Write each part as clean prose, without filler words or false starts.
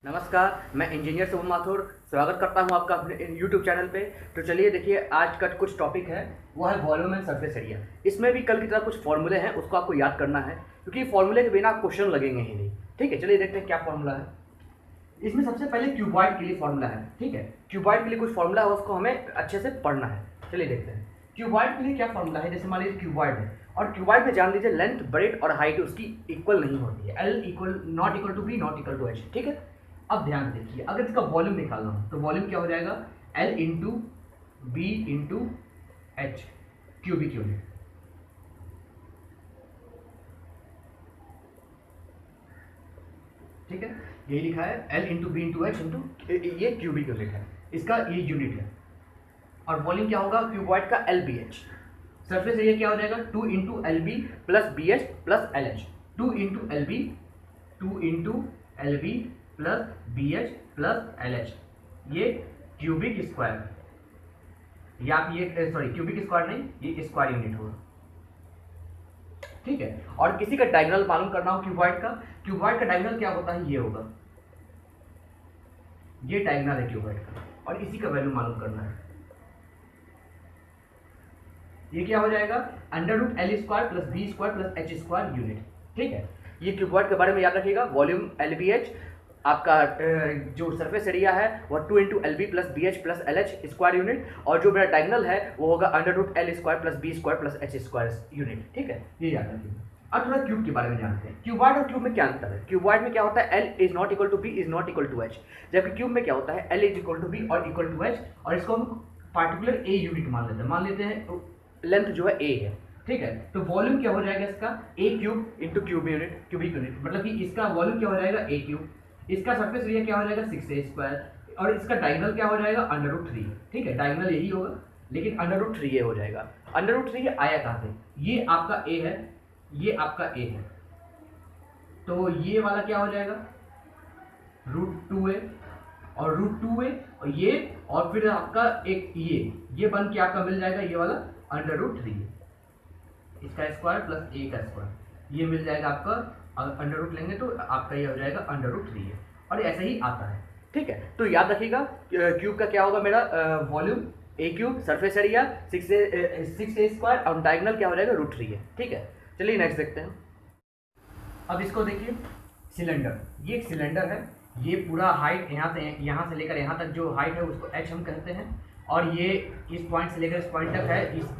नमस्कार, मैं इंजीनियर सुमन माथुर स्वागत करता हूं आपका अपने यूट्यूब चैनल पे। तो चलिए देखिए, आज का कुछ टॉपिक है वो है वॉल्यूम एंड सरफेस एरिया। इसमें भी कल की तरह कुछ फॉर्मूले हैं, उसको आपको याद करना है क्योंकि फॉर्मूले के बिना क्वेश्चन लगेंगे ही नहीं। ठीक है, चलिए देखते हैं क्या फॉर्मूला है। इसमें सबसे पहले क्यूबॉइड के लिए फॉर्मूला है। ठीक है, क्यूबॉइड के लिए कुछ फॉर्मूला है, उसको हमें अच्छे से पढ़ना है। चलिए देखते हैं क्यूबॉइड के लिए क्या फॉर्मूला है। जैसे मान लीजिए क्यूबॉइड है और क्यूबॉइड में जान लीजिए लेंथ, ब्रेड और हाइट उसकी इक्वल नहीं होती है। L equal not equal to B not equal to H. ठीक है, अब ध्यान देखिए, अगर इसका वॉल्यूम निकालना हो तो वॉल्यूम क्या हो जाएगा, L into B into H cubic unit. ठीक है, यही लिखा है L into B into H into ये क्यूबिक यूनिट है, इसका ये यूनिट है। और वॉल्यूम क्या होगा क्यूबॉइड का, L B H. Surface area क्या हो जाएगा, 2 into L B plus B H plus L H. 2 into L B, 2 into L B plus B H plus L H, ये क्यूबिक स्क्वायर। या ये सॉरी क्यूबिक स्क्वायर नहीं, ये square unit होगा। ठीक है, और किसी का डायगोनल मालूम करना हो क्यूबॉइड का, क्यूबॉइड का डायगोनल क्या होता है, ये होगा, ये डायगोनल है क्यूबॉइड का, और इसी का वैल्यू मालूम करना है। ये क्या हो जाएगा, under root L square plus B square plus H square unit. ठीक है, ये क्यूबॉइड के बारे में याद रखिएगा। वॉल्यूम एल बी एच, आपका जो सरफेस एरिया है वह 2 into L B plus B H plus L H square unit, और जो मेरा डायगोनल है वो होगा under root L square plus B square plus H square unit. ठीक है, ये याद रखिएगा। अब थोड़ा क्यूब के बारे में जानते हैं। क्यूबॉइड और क्यूब में क्या अंतर है। क्यूबॉइड में क्या होता है, L is not equal to B is not equal to H, जबकि क्यूब में क्या होता है, L is equal to B और इक्वल टू एच, और इसको हम पार्टिकुलर ए यूनिट मान लेते हैं लेंथ जो है ए है। ठीक है, तो वॉल्यूम क्या हो जाएगा इसका, a cube into cube unit cubic unit, मतलब कि इसका वॉल्यूम क्या हो जाएगा ए क्यूब, इसका सरफेस एरिया क्या हो जाएगा 6a स्क्वायर, और इसका डायगोनल क्या हो जाएगा अंडर रूट 3। ठीक है, डायगोनल यही होगा लेकिन अंडर रूट 3a हो जाएगा। अंडर रूट 3 आया कहाँ से, ये आपका a है, ये आपका a है, तो ये वाला क्या हो जाएगा रूट 2a और रूट 2a और ये, और फिर आपका एक ये बन के आपका मिल जाएगा ये वाला अंडर रूट 3, इसका स्क्वायर प्लस a का स्क्वायर, ये मिल जाएगा आपका, अंडर रूट लेंगे तो आपका ये हो जाएगा अंडर रूट 3 है, और ऐसे ही आता है। ठीक है, तो याद रखिएगा क्यूब का क्या होगा मेरा, volume a cube, surface area 6a square, और डायगोनल क्या हो जाएगा रूट 3 है। ठीक है, चलिए नेक्स्ट देखते हैं। अब इसको देखिए, सिलेंडर, ये एक सिलेंडर है, ये पूरा हाइट यहाँ से लेकर यहाँ तक जो हाइट है उसको एच हम कहते हैं, और ये इस पॉइंट से लेकर इस पॉइंट तक है, इस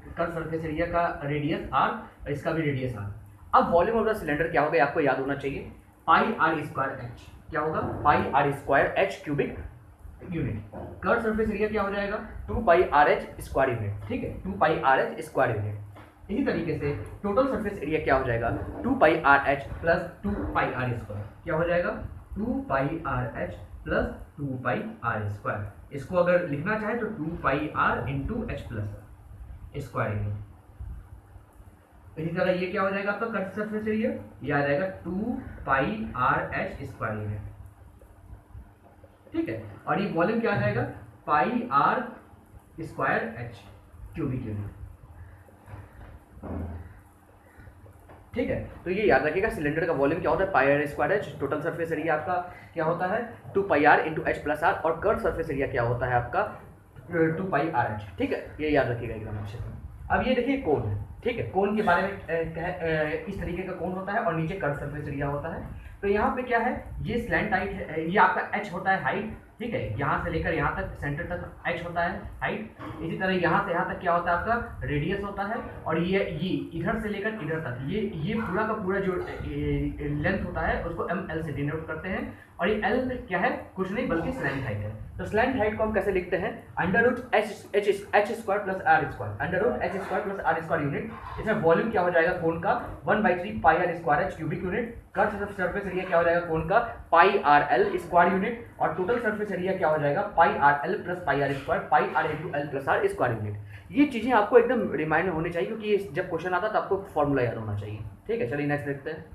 कर्व सरफेस एरिया का रेडियस आर और इसका भी रेडियस आर। अब वॉल्यूम ऑफ द सिलेंडर क्या होगा, आपको याद होना चाहिए, पाई आर स्क्वायर एच। क्या होगा, pi r square h cubic unit. Curve surface area क्या हो जाएगा, 2 pi r h square unit. ठीक है, 2 pi r h square unit. इसी तरीके से टोटल सरफेस एरिया क्या हो जाएगा, 2 pi r h plus 2 pi r square. क्या हो जाएगा, 2 pi r h plus 2 pi r square. इसको अगर लिखना चाहे तो 2 pi r into h plus square unit. इसी तरह ये क्या हो जाएगा आपका कर्व सरफेस एरिया, ये आ जाएगा 2 pi r h square unit. ठीक है, और ये वॉल्यूम क्या आ जाएगा, pi r square h cubic unit. ठीक है, तो ये याद रखिएगा, सिलेंडर का वॉल्यूम क्या होता है, pi r square h, total surface area आपका क्या होता है 2 pi r into h plus r, और कर्व सरफेस एरिया क्या होता है आपका 2 पाई आर एच। ठीक है, ये याद रखिएगा एकदम अच्छे से। अब ये देखिए कोन है। ठीक है, कोन के बारे में इस तरीके का कोन होता है और नीचे कर्व सरफेस एरिया होता है। तो यहाँ पे क्या है, ये स्लैंट हाइट है, ये आपका एच होता है हाइट। ठीक है, यहाँ से लेकर यहाँ तक सेंटर तक एच होता है हाइट। इसी तरह यहाँ से यहाँ तक क्या होता है आपका रेडियस होता है, और ये इधर से लेकर इधर तक ये पूरा का पूरा जो लेंथ होता है उसको एम एल से डिनोट करते हैं, और ये एल क्या है, कुछ नहीं बल्कि स्लैंट हाइट है। तो स्लैंट हाइट को हम कैसे लिखते हैं, under root h square plus r square, under root h square plus r square unit. इसमें वॉल्यूम क्या हो जाएगा कोन का, 1/3 pi r square h cubic unit. Curve surface area क्या हो जाएगा कोन का, pi r l square unit, और टोटल सरफेस एरिया क्या हो जाएगा, pi r l plus pi r square, pi r into l plus r square unit. ये चीजें आपको एकदम रिमाइंड होनी चाहिए, क्योंकि जब क्वेश्चन आता है तो आपको फॉर्मूला याद होना चाहिए। ठीक है, चलिए नेक्स्ट देखते हैं।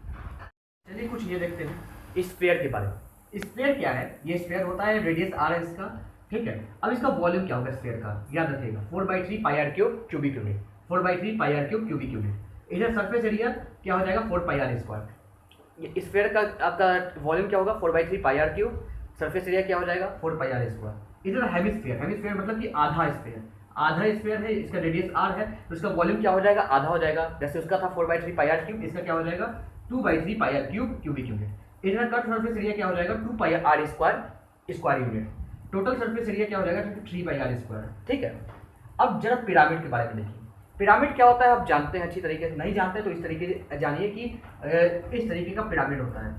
चलिए कुछ ये देखते हैं स्फीयर के बारे में। स्फीयर क्या है, ये स्फीयर होता है, रेडियस आर है इसका। ठीक है, अब इसका वॉल्यूम क्या होगा स्फीयर का, याद रखिएगा 4/3 pi r cube cubic unit, 4/3 pi r cube cubic unit. इधर सरफेस एरिया क्या हो जाएगा 4 पाई आर स्क्वायर। स्फीयर का आपका वॉल्यूम क्या होगा 4/3 pi r cube, surface area क्या हो जाएगा 4 पाई आर स्क्वायर। इधर हेमिस्फीयर, हेमिस्फीयर मतलब कि आधा स्फीयर, आधा स्फीयर है, इसका रेडियस आर है, तो इसका वॉल्यूम क्या हो जाएगा आधा हो जाएगा। जैसे उसका था 4/3 पाई आर क्यूब, इसका क्या हो जाएगा 2/3 pi r cube cubic unit. इधर कट सरफेस एरिया क्या हो जाएगा 2 pi r square square unit. Total surface area क्या हो जाएगा 3 पाई आर स्क्वायर। ठीक है, अब जरा पिरामिड के बारे में देखिए। पिरामिड क्या होता है आप जानते हैं अच्छी तरीके से, नहीं जानते तो इस तरीके से जानिए कि इस तरीके का पिरामिड होता है।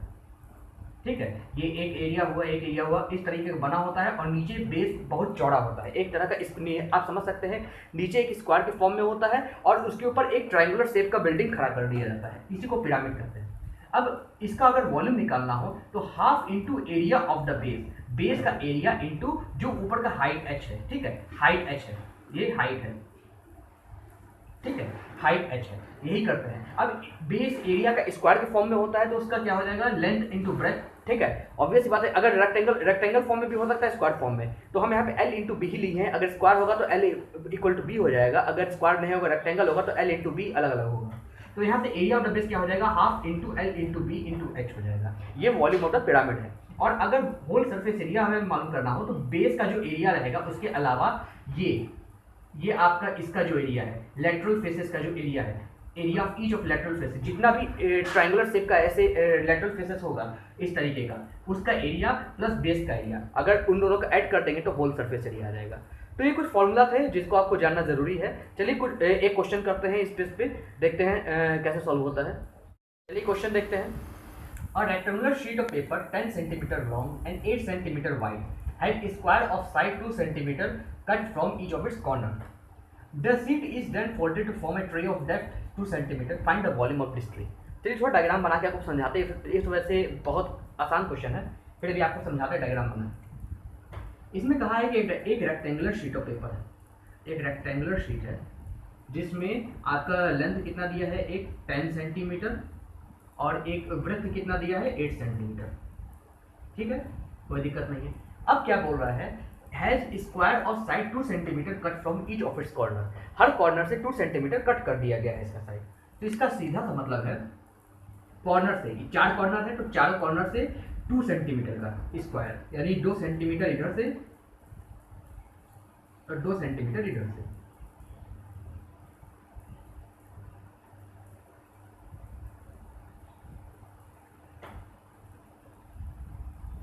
ठीक है, ये एक एरिया हुआ, एक एरिया हुआ, इस तरीके का बना होता है और नीचे बेस बहुत चौड़ा होता है, एक तरह का आप समझ सकते हैं नीचे एक स्क्वायर के फॉर्म में होता है और उसके ऊपर एक ट्रायंगुलर शेप का बिल्डिंग खड़ा कर दिया जाता है, इसी को पिरामिड कहते हैं। अब इसका अगर वॉल्यूम निकालना हो तो half into area of the base, base का एरिया इंटू जो ऊपर का हाइट h है। ठीक है, हाइट h है, ये हाइट है, ठीक है, हाइट h है, यही करते हैं। अब बेस एरिया का स्क्वायर के फॉर्म में होता है तो उसका क्या हो जाएगा लेंथ इंटू ब्रेथ। ठीक है, ऑब्वियस बात है, अगर रेक्टेंगल फॉर्म में भी हो सकता है स्क्वायर फॉर्म में, तो हम यहाँ पे l इंटू बी ही ली है। अगर स्क्वायर होगा तो l इक्वल टू बी हो जाएगा, अगर स्क्वायर नहीं होगा रेक्टेंगल होगा तो l इंटू बी अलग अलग होगा। तो यहाँ से एरिया ऑफ द बेस क्या हो जाएगा half into L into B into H हो जाएगा। ये वॉल्यूम ऑफ द पिरामिड है। और अगर होल सरफेस एरिया हमें मालूम करना हो तो बेस का जो एरिया रहेगा उसके अलावा ये आपका इसका जो एरिया है, लेटरल फेसेस का जो एरिया है, area of each of lateral faces, जितना भी ट्रायंगुलर शेप का ऐसे लेटरल फेसेस होगा इस तरीके का, उसका एरिया प्लस बेस का एरिया, अगर उन दोनों का ऐड कर देंगे तो होल सरफेस एरिया आ जाएगा। तो ये कुछ फॉर्मूला थे जिसको आपको जानना जरूरी है। चलिए कुछ एक क्वेश्चन करते हैं इस पे देखते हैं कैसे सॉल्व होता है। चलिए क्वेश्चन देखते हैं। A rectangular sheet of paper 10 cm long and 8 cm wide had a square of side 2 cm cut from each of its corner. The sheet is then folded to form a tray of depth 2 cm. Find the volume of this tray. चलिए थोड़ा diagram बना के आपको समझाते हैं। इस वजह से बहुत आसान क्वेश्चन है, फिर भी आपको समझाते हैं डायग्राम बना। इसमें कहा है कि एक रेक्टेंगुलर शीट ऑफ पेपर है, एक रेक्टेंगुलर शीट है जिसमें आपका लेंथ कितना दिया है एक 10 सेंटीमीटर और एक ब्रेथ कितना दिया है 8 सेंटीमीटर। ठीक है, कोई दिक्कत नहीं है। अब क्या बोल रहा है, has square of side 2 centimetre cut from each of its corner, her corner से 2 सेंटीमीटर कट कर दिया गया है इसका साइड। तो इसका सीधा सा मतलब है कॉर्नर से, 4 कॉर्नर है तो चारों कॉर्नर से 2 सेंटीमीटर का स्क्वायर, यानी 2 सेंटीमीटर इधर से और 2 सेंटीमीटर इधर से।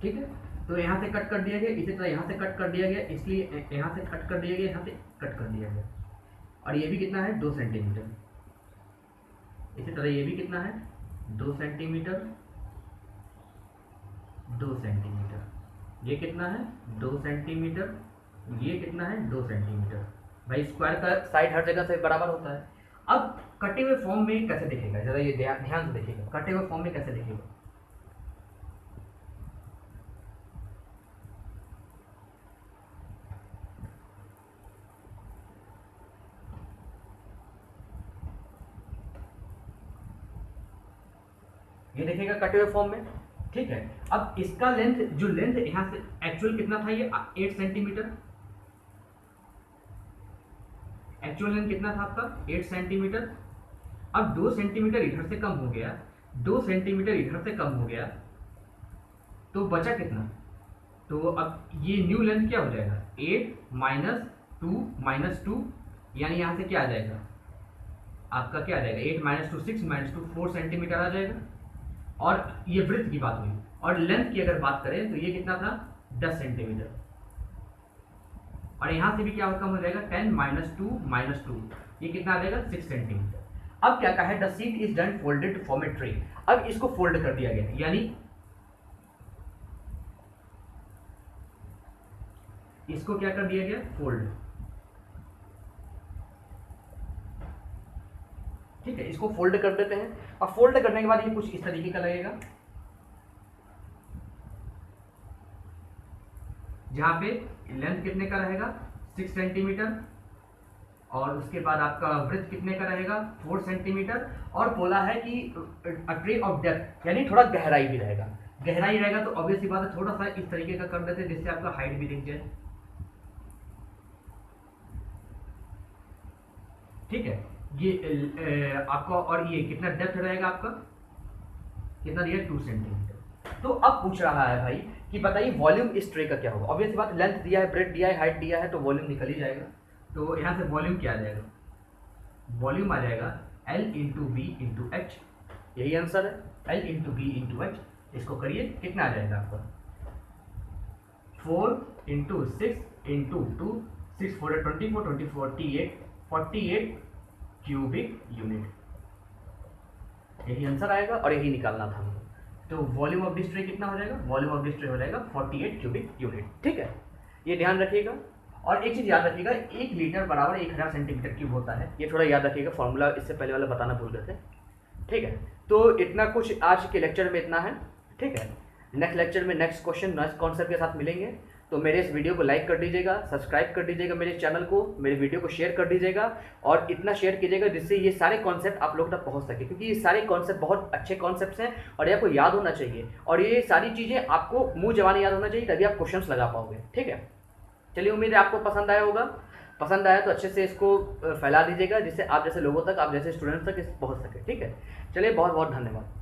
ठीक है, तो यहाँ से कट कर दिया गया, इसी तरह यहाँ से कट कर दिया गया, इसलिए यहाँ से कट कर दिया गया, यहाँ से कट कर दिया गया। और ये भी कितना है 2 सेंटीमीटर, इसी तरह ये भी कितना है 2 सेंटीमीटर, 2 सेंटीमीटर, ये कितना है 2 सेंटीमीटर, ये कितना है 2 सेंटीमीटर। भाई स्क्वायर का साइड हर जगह से बराबर होता है। अब कटे हुए फॉर्म में कैसे दिखेगा, जरा ये ध्यान से देखिएगा, कटे हुए फॉर्म में कैसे दिखेगा। ये देखिएगा कटे हुए फॉर्म में। ठीक है, अब इसका लेंथ, जो लेंथ यहाँ से एक्चुअल कितना था ये 8 सेंटीमीटर, एक्चुअल लेंथ कितना था आपका 8 सेंटीमीटर। अब 2 सेंटीमीटर इधर से कम हो गया, 2 सेंटीमीटर इधर से कम हो गया, तो बचा कितना, तो अब ये न्यू लेंथ क्या हो जाएगा 8 माइनस 2 यानी यहाँ से क्या आ जाएगा आपका, क्या आ जाएगा 8 माइनस 2 6 माइनस 2 4 सेंटीमीटर आ जाएगा। और ये वृत्त की बात हुई, और लेंथ की अगर बात करें तो ये कितना था 10 सेंटीमीटर, और यहाँ से भी क्या कम हो जाएगा 10 माइनस 2 ये कितना आ जाएगा 6 सेंटीमीटर। अब क्या कहा है, the sheet is done folded to form a tray. अब इसको फोल्ड कर दिया गया, यानी इसको क्या कर दिया गया फोल्ड। ठीक है, इसको फोल्ड कर देते हैं, और फोल्ड करने के बाद ये कुछ इस तरीके का लगेगा, जहां पे लेंथ कितने का रहेगा 6 सेंटीमीटर, और उसके बाद आपका वृत्त कितने का रहेगा 4 सेंटीमीटर, और बोला है कि अ ट्रे ऑफ डेप्थ, यानी थोड़ा गहराई भी रहेगा। गहराई रहेगा तो ऑब्वियस सी बात है थोड़ा सा इस तरीके का कर देते हैं जिससे आपका हाइट भी दिख जाए। ठीक है, ये आपका, और ये कितना डेप्थ रहेगा आपका, कितना दिया 2 सेंटीमीटर। तो अब पूछ रहा है भाई कि बताइए वॉल्यूम इस ट्रे का क्या होगा। ऑब्वियस बात, लेंथ दिया है, ब्रेड दिया है, हाइट दिया है, तो वॉल्यूम निकल ही जाएगा। तो यहाँ से वॉल्यूम क्या आ जाएगा, वॉल्यूम आ जाएगा L into V into H, यही आंसर है, L into V into H. इसको करिए, कितना आ जाएगा आपका 4 इंटू 6 इंटू 2, 6 4 24, 24 48, 48 क्यूबिक यूनिट, यही आंसर आएगा और यही निकालना था हमको। तो वॉल्यूम ऑफ दिस ट्रे कितना हो जाएगा, वॉल्यूम ऑफ दिस ट्रे हो जाएगा 48 क्यूबिक यूनिट। ठीक है, ये ध्यान रखिएगा। और एक चीज़ याद रखिएगा, 1 लीटर बराबर 1000 सेंटीमीटर क्यूब होता है, ये थोड़ा याद रखिएगा, फॉर्मूला इससे पहले वाला बताना भूल गए थे। ठीक है, तो इतना कुछ आज के लेक्चर में इतना है। ठीक है, नेक्स्ट लेक्चर में नेक्स्ट क्वेश्चन नेक्स्ट कॉन्सेप्ट के साथ मिलेंगे। तो मेरे इस वीडियो को लाइक कर दीजिएगा, सब्सक्राइब कर दीजिएगा मेरे चैनल को, मेरे वीडियो को शेयर कर दीजिएगा और इतना शेयर कीजिएगा जिससे ये सारे कॉन्सेप्ट आप लोगों तक पहुंच सके, क्योंकि ये सारे कॉन्सेप्ट बहुत अच्छे कॉन्सेप्ट्स हैं और ये आपको याद होना चाहिए और ये सारी चीज़ें आपको मुंह जबानी याद होना चाहिए, तभी आप क्वेश्चंस लगा पाओगे। ठीक है, चलिए उम्मीद है आपको पसंद आया होगा। पसंद आया तो अच्छे से इसको फैला दीजिएगा जिससे आप जैसे लोगों तक, आप जैसे स्टूडेंट्स तक पहुँच सके। ठीक है, चलिए बहुत बहुत धन्यवाद।